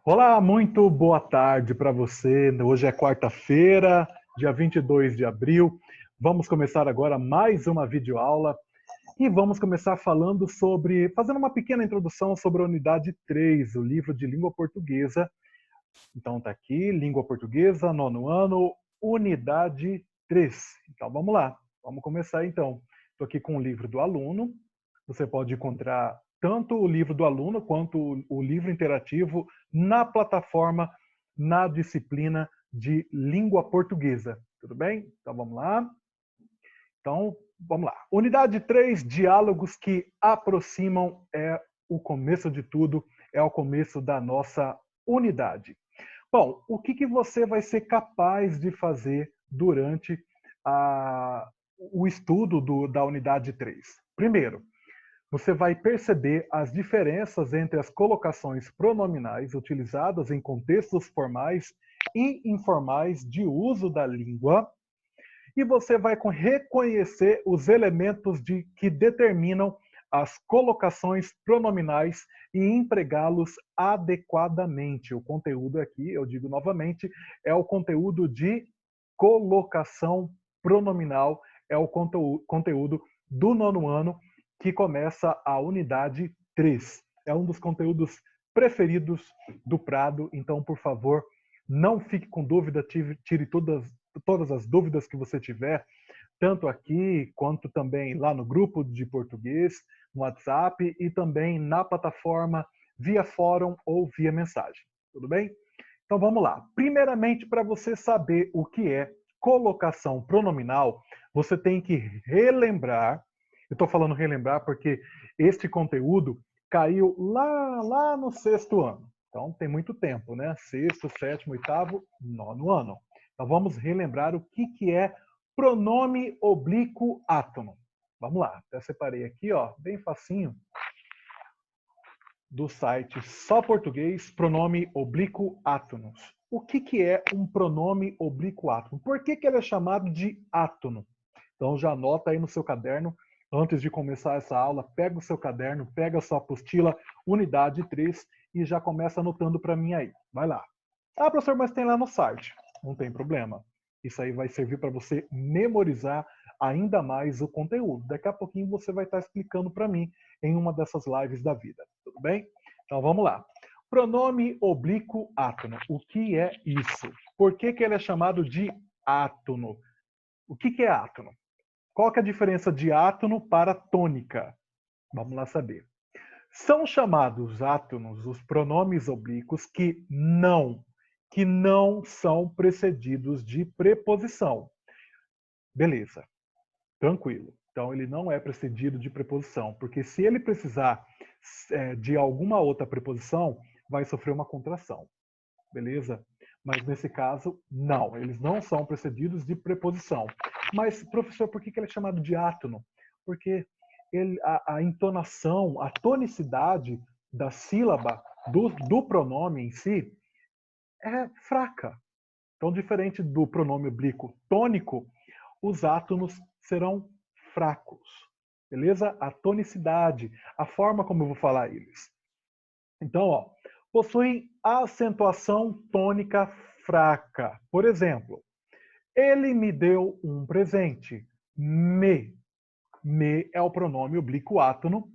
Olá, muito boa tarde para você. Hoje é quarta-feira, dia 22 de abril. Vamos começar agora mais uma videoaula e vamos começar fazendo uma pequena introdução sobre a unidade 3, o livro de língua portuguesa. Então tá aqui, língua portuguesa, nono ano, unidade 3. Então vamos lá, vamos começar então. Estou aqui com o livro do aluno. Você pode encontrar tanto o livro do aluno quanto o livro interativo na plataforma, na disciplina de língua portuguesa. Tudo bem? Então vamos lá. Então, vamos lá. Unidade 3, diálogos que aproximam, é o começo de tudo, é o começo da nossa unidade. Bom, o que você vai ser capaz de fazer durante o estudo da unidade 3? Primeiro, você vai perceber as diferenças entre as colocações pronominais utilizadas em contextos formais e informais de uso da língua, e você vai reconhecer os elementos que determinam as colocações pronominais e empregá-los adequadamente. O conteúdo aqui, eu digo novamente, é o conteúdo de colocação pronominal, é o conteúdo do nono ano, que começa a unidade 3. É um dos conteúdos preferidos do Prado, então, por favor, não fique com dúvida, tire todas as dúvidas que você tiver, tanto aqui quanto também lá no grupo de português, no WhatsApp e também na plataforma via fórum ou via mensagem. Tudo bem? Então vamos lá. Primeiramente, para você saber o que é colocação pronominal, você tem que relembrar. Eu estou falando relembrar porque este conteúdo caiu lá no sexto ano. Então tem muito tempo, né? Sexto, sétimo, oitavo, nono ano. Então vamos relembrar o que é pronome oblíquo átono. Vamos lá. Até separei aqui, ó, bem facinho, do site Só Português, pronome oblíquo átonos. O que é um pronome oblíquo átono? Por que ele é chamado de átono? Então já anota aí no seu caderno, antes de começar essa aula, pega o seu caderno, pega a sua apostila, unidade 3, e já começa anotando para mim aí. Vai lá. Ah, professor, mas tem lá no site. Não tem problema. Isso aí vai servir para você memorizar ainda mais o conteúdo. Daqui a pouquinho você vai estar explicando para mim em uma dessas lives da vida. Tudo bem? Então vamos lá. Pronome oblíquo átono. O que é isso? Por que ele é chamado de átono? O que é átono? Qual que é a diferença de átono para tônica? Vamos lá saber. São chamados átonos os pronomes oblíquos que não são precedidos de preposição. Beleza, tranquilo. Então ele não é precedido de preposição, porque se ele precisar de alguma outra preposição, vai sofrer uma contração. Beleza? Mas nesse caso, não, eles não são precedidos de preposição. Mas, professor, por que ele é chamado de átono? Porque a entonação, a tonicidade da sílaba do pronome em si é fraca. Então, diferente do pronome oblíquo tônico, os átonos serão fracos. Beleza? A tonicidade, a forma como eu vou falar eles. Então, ó, possuem acentuação tônica fraca. Por exemplo, ele me deu um presente. Me. Me é o pronome oblíquo átono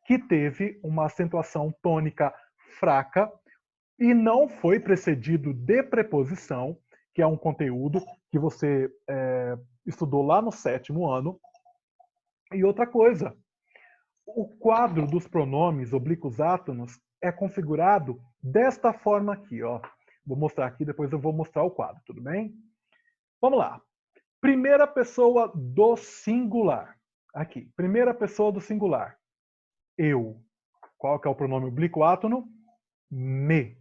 que teve uma acentuação tônica fraca e não foi precedido de preposição, que é um conteúdo que você estudou lá no sétimo ano. E outra coisa, o quadro dos pronomes oblíquos átonos é configurado desta forma aqui, ó. Vou mostrar aqui, depois eu vou mostrar o quadro, tudo bem? Vamos lá. Primeira pessoa do singular. Aqui, primeira pessoa do singular. Eu. Qual que é o pronome oblíquo átono? Me.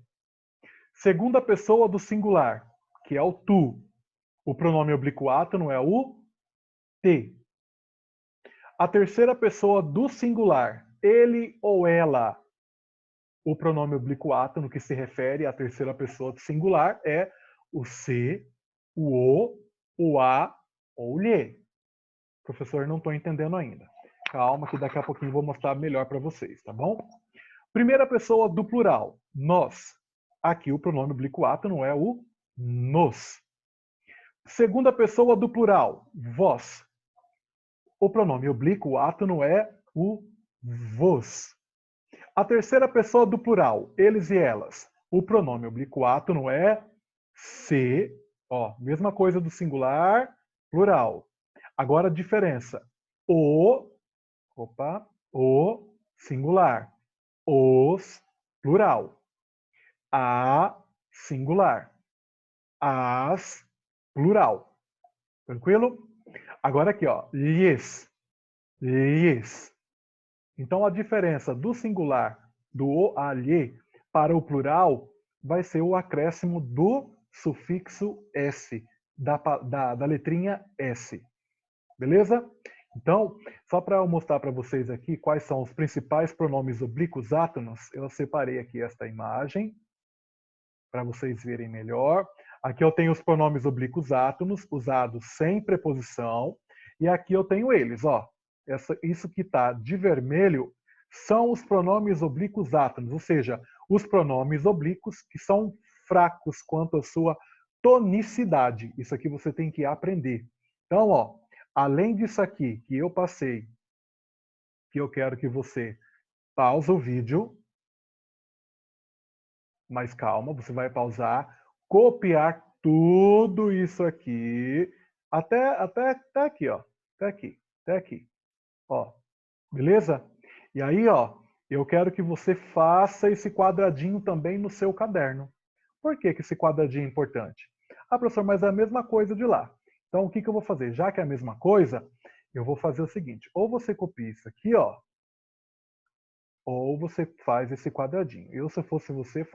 Segunda pessoa do singular, que é o tu. O pronome oblíquo átono é o te. A terceira pessoa do singular, ele ou ela. O pronome oblíquo átono que se refere à terceira pessoa do singular é o se, o a ou o lhe. Professor, não estou entendendo ainda. Calma que daqui a pouquinho eu vou mostrar melhor para vocês, tá bom? Primeira pessoa do plural, nós. Aqui o pronome oblíquo átono é o nos. Segunda pessoa do plural, vós. O pronome oblíquo átono é o vos. A terceira pessoa do plural, eles e elas. O pronome oblíquo átono é se. Ó, mesma coisa do singular, plural. Agora a diferença. O singular. Os, plural. A, singular. As, plural. Tranquilo? Agora aqui, ó. Lhes. Lhes. Então a diferença do singular, do o, a, lhe, para o plural, vai ser o acréscimo do sufixo S, da letrinha S. Beleza? Então, só para eu mostrar para vocês aqui quais são os principais pronomes oblíquos átonos, eu separei aqui esta imagem para vocês verem melhor. Aqui eu tenho os pronomes oblíquos átonos usados sem preposição e aqui eu tenho eles, ó. Isso que está de vermelho são os pronomes oblíquos átonos, ou seja, os pronomes oblíquos que são fracos quanto à sua tonicidade. Isso aqui você tem que aprender. Então, ó, além disso aqui que eu passei, que eu quero que você pause o vídeo, mas calma, você vai pausar, copiar tudo isso aqui, até aqui, ó, até aqui, ó, beleza? E aí, ó, eu quero que você faça esse quadradinho também no seu caderno. Por que esse quadradinho é importante? Ah, professor, mas é a mesma coisa de lá. Então, o que eu vou fazer? Já que é a mesma coisa, eu vou fazer o seguinte, ou você copia isso aqui, ó, ou você faz esse quadradinho. Eu, se fosse você,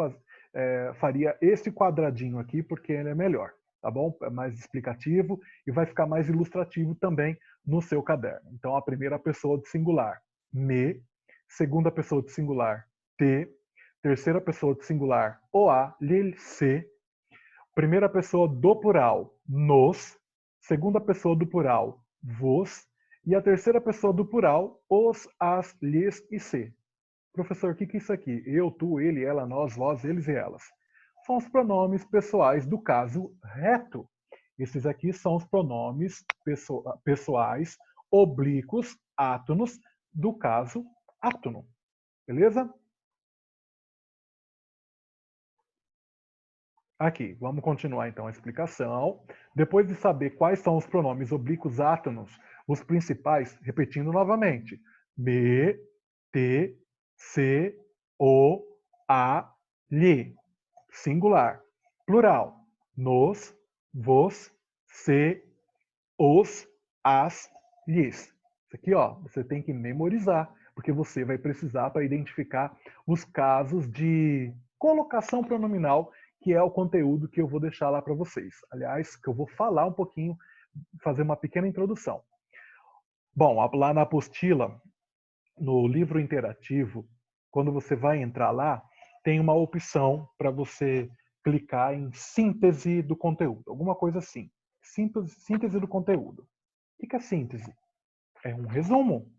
faria esse quadradinho aqui, porque ele é melhor, tá bom? É mais explicativo e vai ficar mais ilustrativo também no seu caderno. Então, a primeira pessoa do singular, me. Segunda pessoa do singular, te. Terceira pessoa do singular, oa, lhe, se. Primeira pessoa do plural, nos. Segunda pessoa do plural, vos. E a terceira pessoa do plural, os, as, lhes e se. Professor, o que é isso aqui? Eu, tu, ele, ela, nós, vós, eles e elas. São os pronomes pessoais do caso reto. Esses aqui são os pronomes pessoais oblíquos átonos do caso átono. Beleza? Aqui, vamos continuar então a explicação. Depois de saber quais são os pronomes oblíquos átonos, os principais, repetindo novamente: me, te, se, o, a, lhe. Singular. Plural. Nos, vos, se, os, as, lhes. Isso aqui, ó, você tem que memorizar, porque você vai precisar para identificar os casos de colocação pronominal, que é o conteúdo que eu vou deixar lá para vocês. Aliás, que eu vou falar um pouquinho, fazer uma pequena introdução. Bom, lá na apostila, no livro interativo, quando você vai entrar lá, tem uma opção para você clicar em síntese do conteúdo, alguma coisa assim. Síntese do conteúdo. O que é síntese? É um resumo.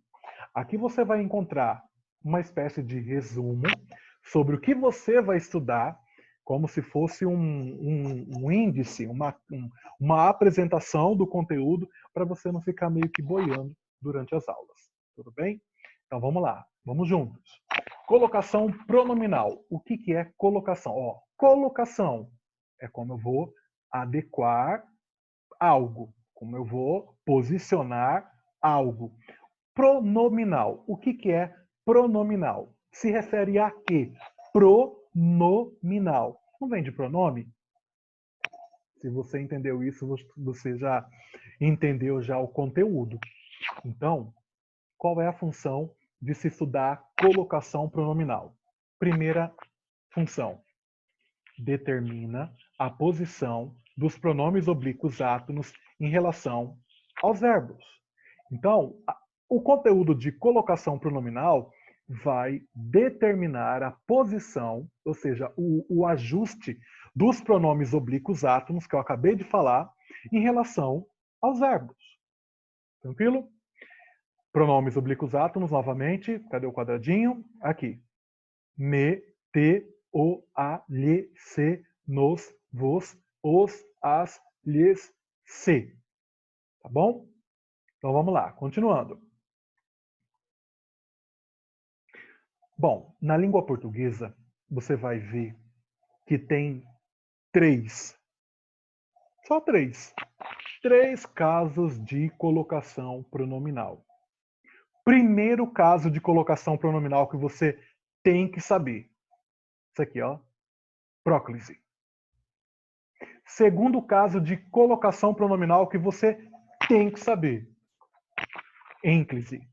Aqui você vai encontrar uma espécie de resumo sobre o que você vai estudar, como se fosse um índice, uma apresentação do conteúdo, para você não ficar meio que boiando durante as aulas. Tudo bem? Então vamos lá, vamos juntos. Colocação pronominal. O que é colocação? Ó, colocação é como eu vou adequar algo, como eu vou posicionar algo. Pronominal. O que é pronominal? Se refere a quê? Pronominal. Não vem de pronome? Se você entendeu isso, você já entendeu já o conteúdo. Então, qual é a função de se estudar colocação pronominal? Primeira função: determina a posição dos pronomes oblíquos átonos em relação aos verbos. Então, o conteúdo de colocação pronominal vai determinar a posição, ou seja, o ajuste dos pronomes oblíquos átonos, que eu acabei de falar, em relação aos verbos. Tranquilo? Pronomes oblíquos átonos, novamente. Cadê o quadradinho? Aqui. Me, te, o, a, lhe, se, nos, vos, os, as, lhes, se. Tá bom? Então vamos lá, continuando. Bom, na língua portuguesa, você vai ver que tem só três casos de colocação pronominal. Primeiro caso de colocação pronominal que você tem que saber. Isso aqui, ó. Próclise. Segundo caso de colocação pronominal que você tem que saber. Ênclise.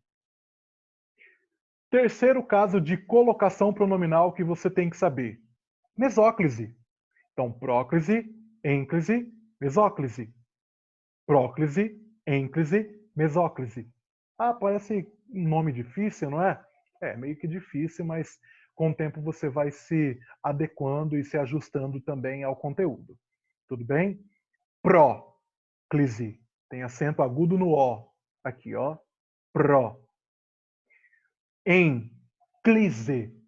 Terceiro caso de colocação pronominal que você tem que saber. Mesóclise. Então, próclise, ênclise, mesóclise. Próclise, ênclise, mesóclise. Ah, parece um nome difícil, não é? É, meio que difícil, mas com o tempo você vai se adequando e se ajustando também ao conteúdo. Tudo bem? Próclise. Tem acento agudo no O. Aqui, ó. Pró. Enclise.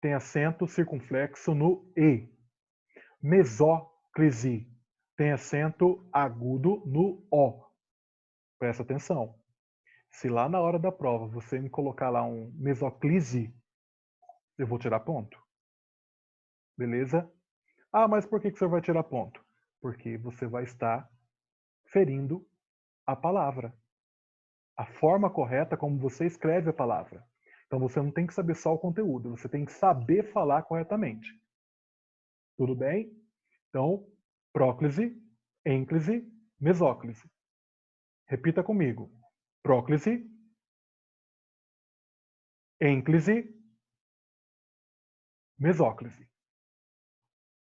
Tem acento circunflexo no E. Mesóclise. Tem acento agudo no O. Presta atenção. Se lá na hora da prova você me colocar lá um mesóclise, eu vou tirar ponto. Beleza? Ah, mas por que você vai tirar ponto? Porque você vai estar ferindo a palavra. A forma correta como você escreve a palavra. Então você não tem que saber só o conteúdo, você tem que saber falar corretamente. Tudo bem? Então, próclise, ênclise, mesóclise. Repita comigo. Próclise, ênclise, mesóclise.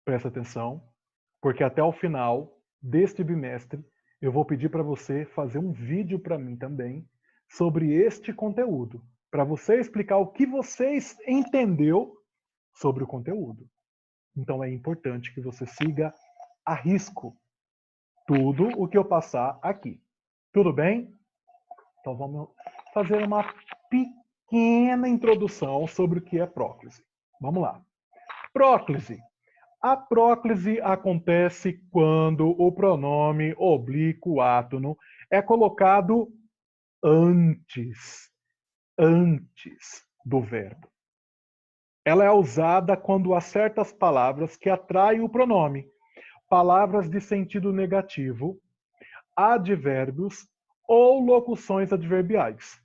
Presta atenção, porque até o final deste bimestre eu vou pedir para você fazer um vídeo para mim também sobre este conteúdo, para você explicar o que você entendeu sobre o conteúdo. Então é importante que você siga a risco tudo o que eu passar aqui. Tudo bem? Então vamos fazer uma pequena introdução sobre o que é próclise. Vamos lá. Próclise. A próclise acontece quando o pronome oblíquo átono é colocado antes do verbo. Ela é usada quando há certas palavras que atraem o pronome, palavras de sentido negativo, advérbios ou locuções adverbiais,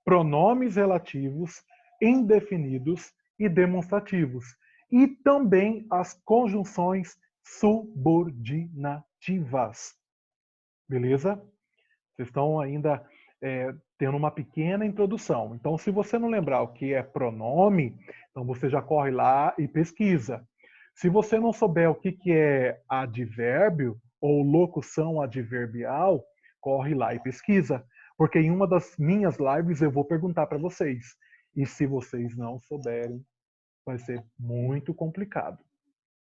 pronomes relativos, indefinidos e demonstrativos, e também as conjunções subordinativas. Beleza? Vocês estão ainda tendo uma pequena introdução. Então, se você não lembrar o que é pronome, então você já corre lá e pesquisa. Se você não souber o que é advérbio ou locução adverbial, corre lá e pesquisa. Porque em uma das minhas lives eu vou perguntar para vocês. E se vocês não souberem, vai ser muito complicado.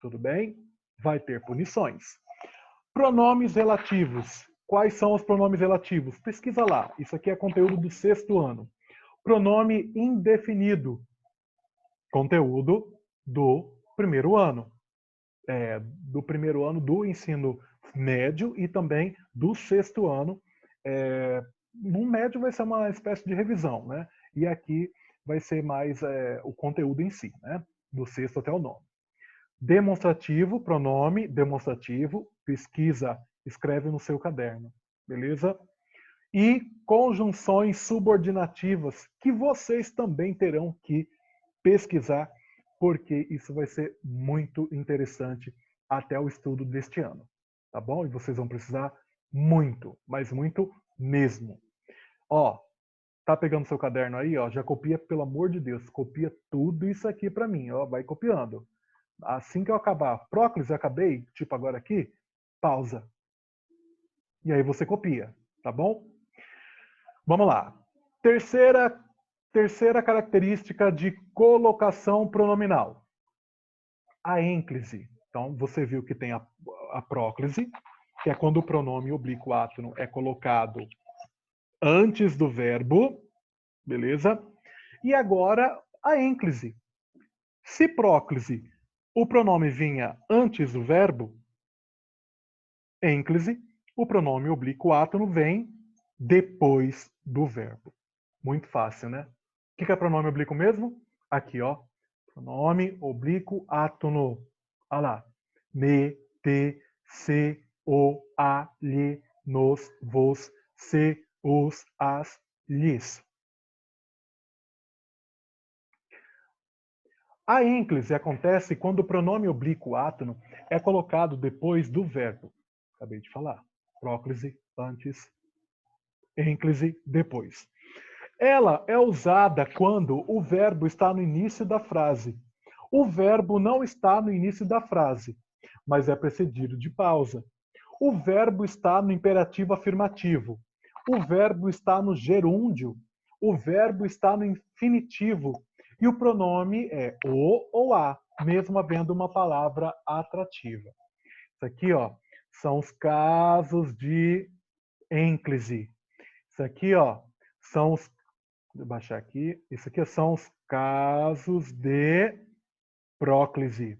Tudo bem? Vai ter punições. Pronomes relativos. Quais são os pronomes relativos? Pesquisa lá. Isso aqui é conteúdo do 6º ano. Pronome indefinido. Conteúdo do 1º ano. Do 1º ano do ensino médio e também do 6º ano. No médio vai ser uma espécie de revisão, né? E aqui vai ser mais o conteúdo em si, né? Do 6º até o 9º. Demonstrativo, pronome demonstrativo, pesquisa, escreve no seu caderno, beleza? E conjunções subordinativas, que vocês também terão que pesquisar, porque isso vai ser muito interessante até o estudo deste ano, tá bom? E vocês vão precisar muito, mas muito mesmo. Ó, tá pegando seu caderno aí, ó, já copia, pelo amor de Deus, copia tudo isso aqui para mim, ó, vai copiando. Assim que eu acabar, próclise, acabei, tipo agora aqui, pausa. E aí você copia, tá bom? Vamos lá. Terceira característica de colocação pronominal. A ênclise. Então, você viu que tem a próclise, que é quando o pronome oblíquo átono é colocado antes do verbo, beleza? E agora, a ênclise. Se próclise O pronome vinha antes do verbo, ênclise. O pronome oblíquo átono vem depois do verbo. Muito fácil, né? O que é pronome oblíquo mesmo? Aqui, ó. Pronome oblíquo átono. Olha lá. Me, te, se, o, a, lhe, nos, vos, se, os, as, lhes. A ênclise acontece quando o pronome oblíquo átono é colocado depois do verbo. Acabei de falar. Próclise, antes, ênclise, depois. Ela é usada quando o verbo está no início da frase. O verbo não está no início da frase, mas é precedido de pausa. O verbo está no imperativo afirmativo. O verbo está no gerúndio. O verbo está no infinitivo. E o pronome é o ou a, mesmo havendo uma palavra atrativa. Isso aqui, ó, são os casos de ênclise. Isso aqui, ó, são os... Vou baixar aqui. Isso aqui são os casos de próclise.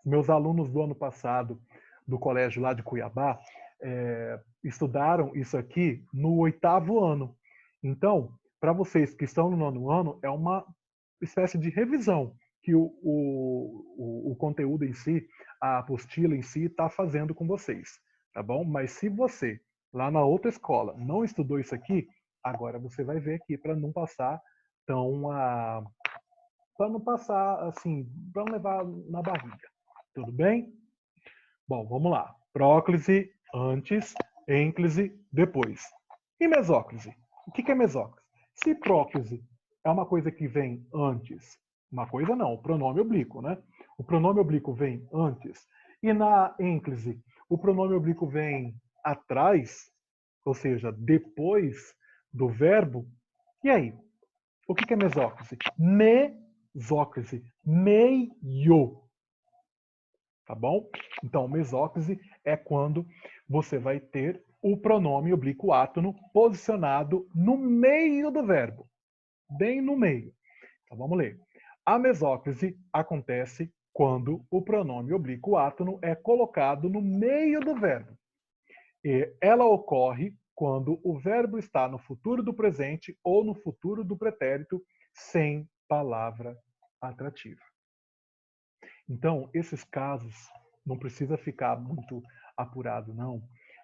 Os meus alunos do ano passado, do colégio lá de Cuiabá, estudaram isso aqui no 8º ano. Então, para vocês que estão no 9º ano, é uma espécie de revisão que o conteúdo em si, a apostila em si, está fazendo com vocês, tá bom? Mas se você, lá na outra escola, não estudou isso aqui, agora você vai ver aqui para não passar tão... para não passar assim, para não levar na barriga. Tudo bem? Bom, vamos lá. Próclise, antes, ênclise, depois. E mesóclise? O que é mesóclise? Se próclise é uma coisa que vem antes, uma coisa não, o pronome oblíquo, né? O pronome oblíquo vem antes. E na ênclise, o pronome oblíquo vem atrás, ou seja, depois do verbo. E aí? O que é mesóclise? Mesóclise, meio. Tá bom? Então, mesóclise é quando você vai ter o pronome oblíquo átono posicionado no meio do verbo. Bem no meio. Então, vamos ler. A mesóclise acontece quando o pronome oblíquo átono é colocado no meio do verbo. E ela ocorre quando o verbo está no futuro do presente ou no futuro do pretérito sem palavra atrativa. Então, esses casos, não precisa ficar muito apurado, não,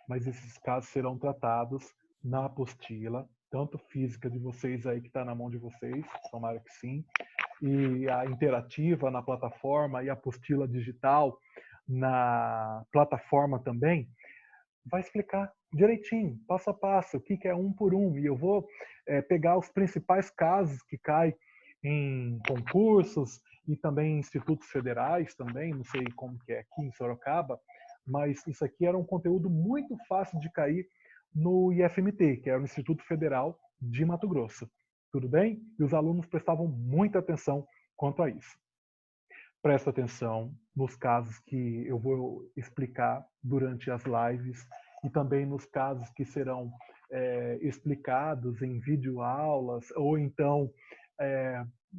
mas esses casos serão tratados na apostila, tanto física de vocês aí que está na mão de vocês, tomara que sim, e a interativa na plataforma e a apostila digital na plataforma também, vai explicar direitinho, passo a passo, o que é um por um, e eu vou pegar os principais casos que caem em concursos e também em institutos federais também, não sei como que é aqui em Sorocaba, mas isso aqui era um conteúdo muito fácil de cair no IFMT, que é o Instituto Federal de Mato Grosso. Tudo bem? E os alunos prestavam muita atenção quanto a isso. Presta atenção nos casos que eu vou explicar durante as lives e também nos casos que serão explicados em videoaulas ou então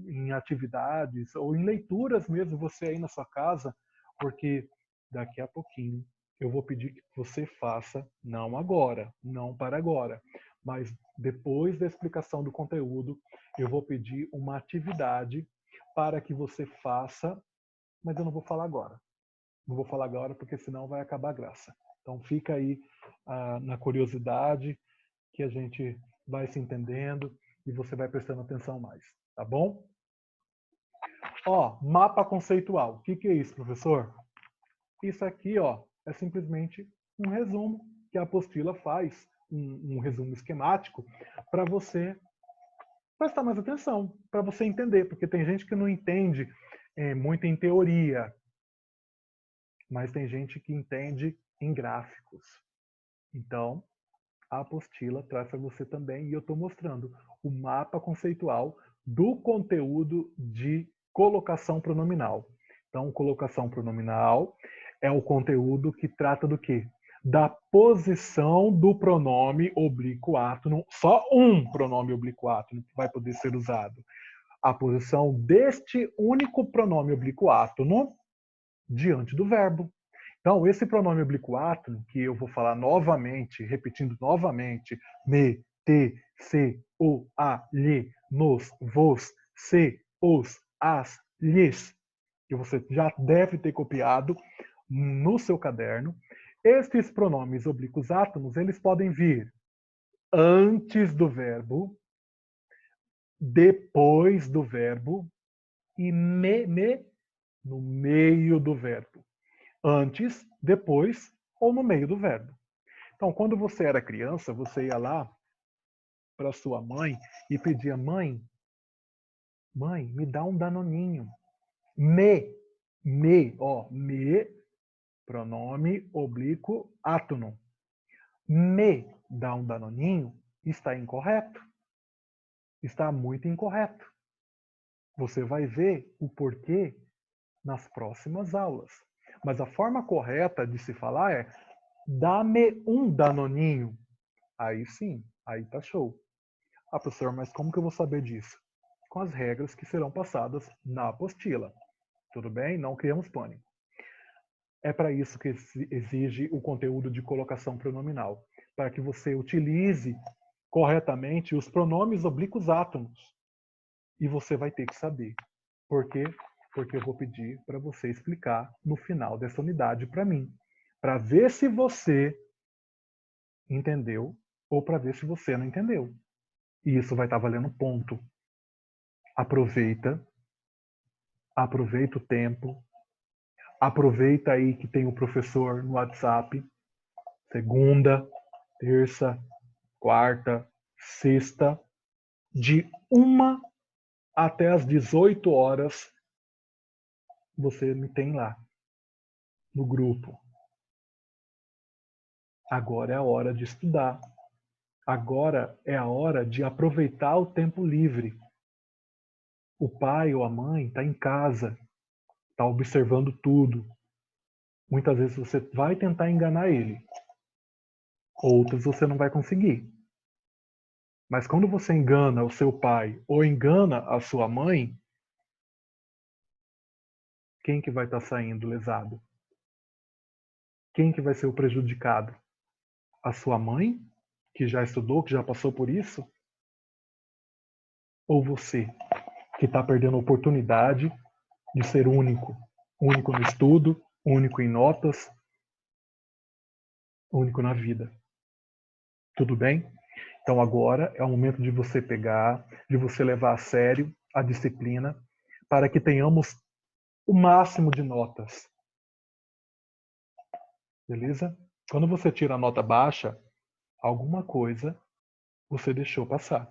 em atividades ou em leituras mesmo, você aí na sua casa, porque daqui a pouquinho eu vou pedir que você faça, não agora, não para agora, mas depois da explicação do conteúdo, eu vou pedir uma atividade para que você faça, mas eu não vou falar agora. Não vou falar agora porque senão vai acabar a graça. Então fica aí na curiosidade que a gente vai se entendendo e você vai prestando atenção mais, tá bom? Ó, mapa conceitual. O que é isso, professor? Isso aqui, ó, é simplesmente um resumo que a apostila faz, um resumo esquemático, para você prestar mais atenção, para você entender, porque tem gente que não entende muito em teoria, mas tem gente que entende em gráficos. Então, a apostila traz para você também, e eu estou mostrando o mapa conceitual do conteúdo de colocação pronominal. Então, colocação pronominal é o conteúdo que trata do quê? Da posição do pronome oblíquo átono, só um pronome oblíquo átono vai poder ser usado. A posição deste único pronome oblíquo átono diante do verbo. Então, esse pronome oblíquo átono, que eu vou falar novamente, repetindo novamente, me, te, se, o, a, lhe, nos, vos, se, os, as, lhes, que você já deve ter copiado no seu caderno. Estes pronomes oblíquos átonos, eles podem vir antes do verbo, depois do verbo e no meio do verbo. Antes, depois ou no meio do verbo. Então, quando você era criança, você ia lá para sua mãe e pedia: mãe, me dá um danoninho. Me, pronome oblíquo átono. Me dá um danoninho está incorreto. Está muito incorreto. Você vai ver o porquê nas próximas aulas. Mas a forma correta de se falar é: dá-me um danoninho. Aí sim, aí tá show. Ah, professor, mas como que eu vou saber disso? Com as regras que serão passadas na apostila. Tudo bem? Não criamos pânico. É para isso que exige o conteúdo de colocação pronominal, para que você utilize corretamente os pronomes oblíquos átomos. E você vai ter que saber. Por quê? Porque eu vou pedir para você explicar no final dessa unidade para mim, para ver se você entendeu ou para ver se você não entendeu. E isso vai estar valendo ponto. Aproveita o tempo, aproveita aí que tem o professor no WhatsApp, segunda, terça, quarta, sexta, de 1 até as 18 horas, você me tem lá, no grupo. Agora é a hora de estudar. Agora é a hora de aproveitar o tempo livre. O pai ou a mãe está em casa, está observando tudo. Muitas vezes você vai tentar enganar ele. Outras você não vai conseguir. Mas quando você engana o seu pai ou engana a sua mãe, quem que vai estar saindo lesado? Quem que vai ser o prejudicado? A sua mãe, que já estudou, que já passou por isso? Ou você, que está perdendo a oportunidade de ser único? Único no estudo, único em notas, único na vida. Tudo bem? Então agora é o momento de você pegar, de você levar a sério a disciplina, para que tenhamos o máximo de notas. Beleza? Quando você tira a nota baixa, alguma coisa você deixou passar.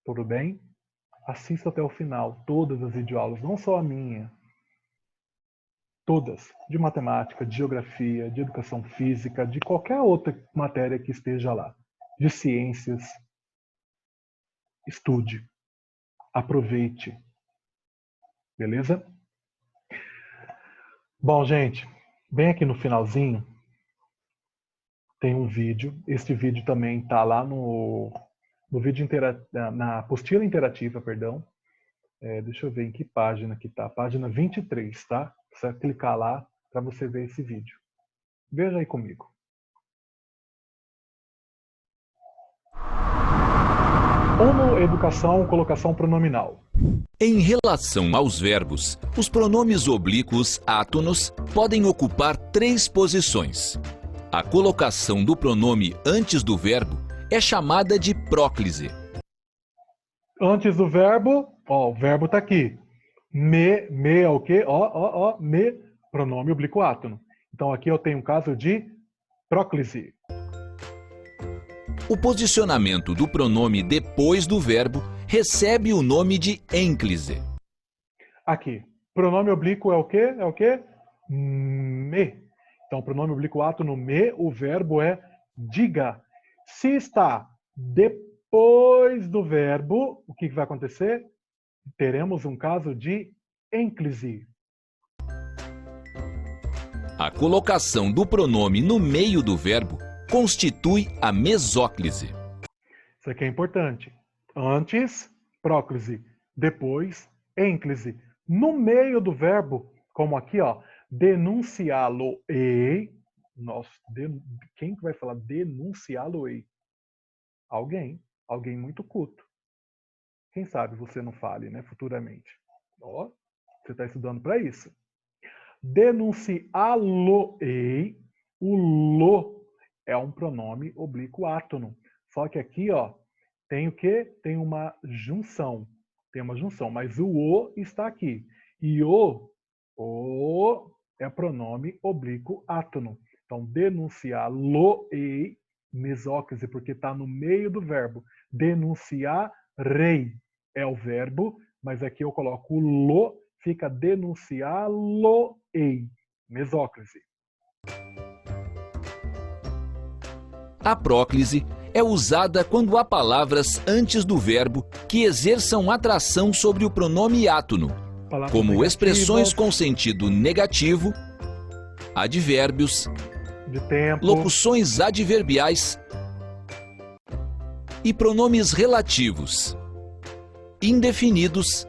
Tudo bem? Assista até o final todas as videoaulas, não só a minha. Todas, de matemática, de geografia, de educação física, de qualquer outra matéria que esteja lá. De ciências. Estude. Aproveite. Beleza? Bom, gente, bem aqui no finalzinho, tem um vídeo. Este vídeo também está lá na apostila interativa, perdão. Deixa eu ver em que página que está. Página 23, tá? Você vai clicar lá para você ver esse vídeo. Veja aí comigo. Homoeducação, colocação pronominal. Em relação aos verbos, os pronomes oblíquos átonos podem ocupar 3 posições. A colocação do pronome antes do verbo é chamada de próclise. Antes do verbo, ó, o verbo está aqui. Me é o quê? Me, pronome oblíquo átono. Então aqui eu tenho um caso de próclise. O posicionamento do pronome depois do verbo recebe o nome de ênclise. Aqui, pronome oblíquo é o quê? É o quê? Me. Então, pronome oblíquo átono me, o verbo é diga. Se está depois do verbo, o que vai acontecer? Teremos um caso de ênclise. A colocação do pronome no meio do verbo constitui a mesóclise. Isso aqui é importante. Antes, próclise. Depois, ênclise. No meio do verbo, como aqui, ó, denunciá-lo-ei. Nossa, quem que vai falar denunciá-lo-ei? Alguém muito culto. Quem sabe você não fale, né, futuramente. Ó, você está estudando para isso. Denunciá-lo-ei. O lo é um pronome oblíquo átono. Só que aqui, ó, tem o quê? Tem uma junção. Tem uma junção, mas o está aqui. E o é pronome oblíquo átono. Então, denunciá-lo-ei, mesóclise, porque está no meio do verbo. Denunciar-rei é o verbo, mas aqui eu coloco o lo, fica denunciá-lo-ei, mesóclise. A próclise é usada quando há palavras antes do verbo que exerçam atração sobre o pronome átono, Palavras como negativas, expressões com sentido negativo, advérbios, de tempo, locuções adverbiais e pronomes relativos, indefinidos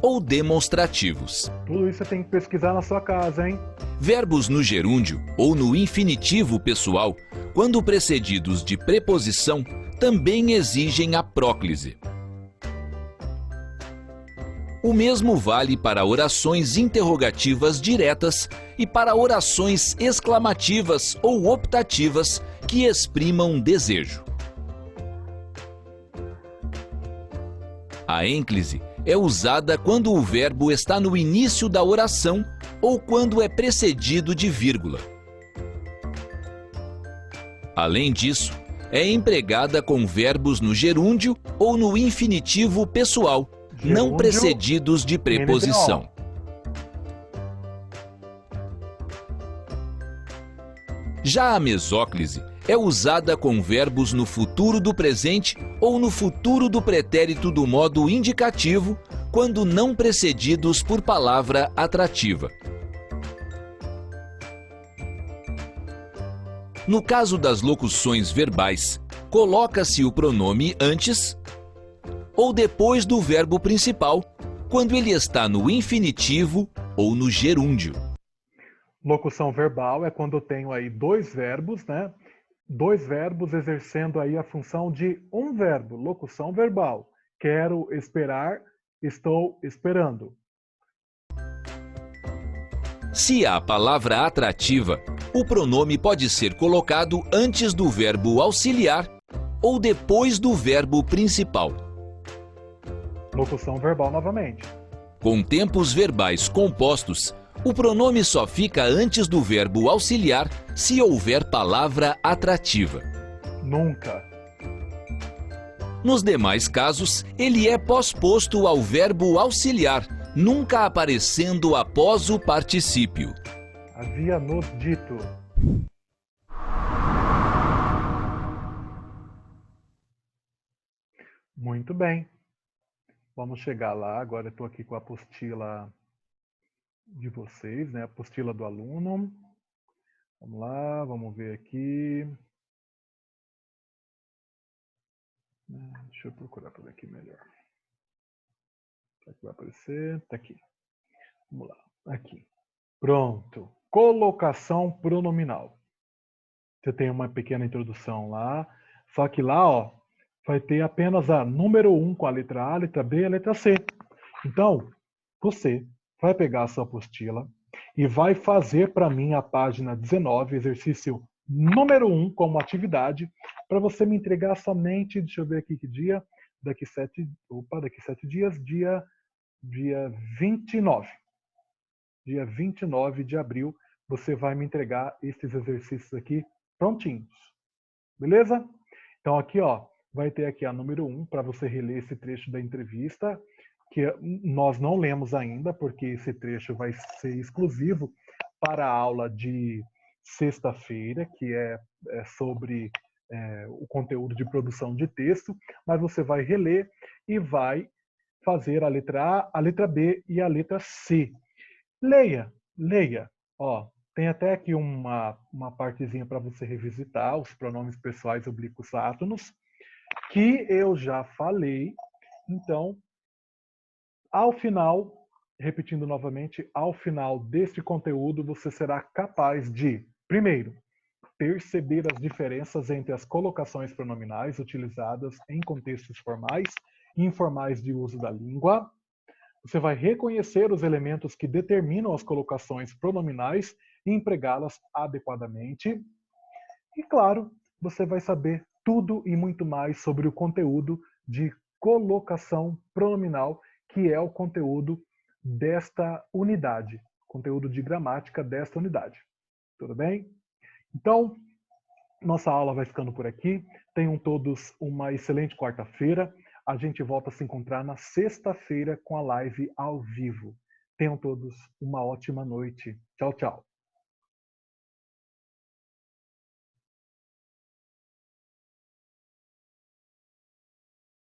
ou demonstrativos. Tudo isso você tem que pesquisar na sua casa, hein? Verbos no gerúndio ou no infinitivo pessoal, quando precedidos de preposição, também exigem a próclise. O mesmo vale para orações interrogativas diretas e para orações exclamativas ou optativas que exprimam desejo. A ênclise é usada quando o verbo está no início da oração ou quando é precedido de vírgula. Além disso, é empregada com verbos no gerúndio ou no infinitivo pessoal, não precedidos de preposição. Já a mesóclise é usada com verbos no futuro do presente ou no futuro do pretérito do modo indicativo, quando não precedidos por palavra atrativa. No caso das locuções verbais, coloca-se o pronome antes ou depois do verbo principal, quando ele está no infinitivo ou no gerúndio. Locução verbal é quando eu tenho aí dois verbos, né? Dois verbos exercendo aí a função de um verbo. Locução verbal. Quero esperar, estou esperando. Se há palavra atrativa, o pronome pode ser colocado antes do verbo auxiliar ou depois do verbo principal. Locução verbal novamente. Com tempos verbais compostos, o pronome só fica antes do verbo auxiliar se houver palavra atrativa. Nunca. Nos demais casos, ele é posposto ao verbo auxiliar, nunca aparecendo após o particípio. Havia nos dito. Muito bem. Vamos chegar lá. Agora eu estou aqui com a apostila de vocês, né? A apostila do aluno. Vamos lá, vamos ver aqui. Deixa eu procurar por aqui melhor. Será que vai aparecer? Tá aqui. Vamos lá. Aqui. Pronto. Colocação pronominal. Você tem uma pequena introdução lá. Só que lá, ó, vai ter apenas a número 1 com a letra A, a letra B e a letra C. Então, você vai pegar a sua apostila e vai fazer para mim a página 19, exercício número 1 como atividade, para você me entregar somente, deixa eu ver aqui que dia, daqui 7 dias, dia 29. Dia 29 de abril, você vai me entregar esses exercícios aqui prontinhos. Beleza? Então aqui, ó, vai ter aqui a número 1 para você reler esse trecho da entrevista, que nós não lemos ainda, porque esse trecho vai ser exclusivo para a aula de sexta-feira, que é sobre o conteúdo de produção de texto, mas você vai reler e vai fazer a letra A, a letra B e a letra C. Leia. Ó, tem até aqui uma partezinha para você revisitar, os pronomes pessoais oblíquos átonos, que eu já falei. Então, ao final, repetindo novamente, ao final deste conteúdo você será capaz de, primeiro, perceber as diferenças entre as colocações pronominais utilizadas em contextos formais e informais de uso da língua. Você vai reconhecer os elementos que determinam as colocações pronominais e empregá-las adequadamente. E, claro, você vai saber tudo e muito mais sobre o conteúdo de colocação pronominal, que é o conteúdo desta unidade, conteúdo de gramática desta unidade. Tudo bem? Então, nossa aula vai ficando por aqui. Tenham todos uma excelente quarta-feira. A gente volta a se encontrar na sexta-feira com a live ao vivo. Tenham todos uma ótima noite. Tchau, tchau.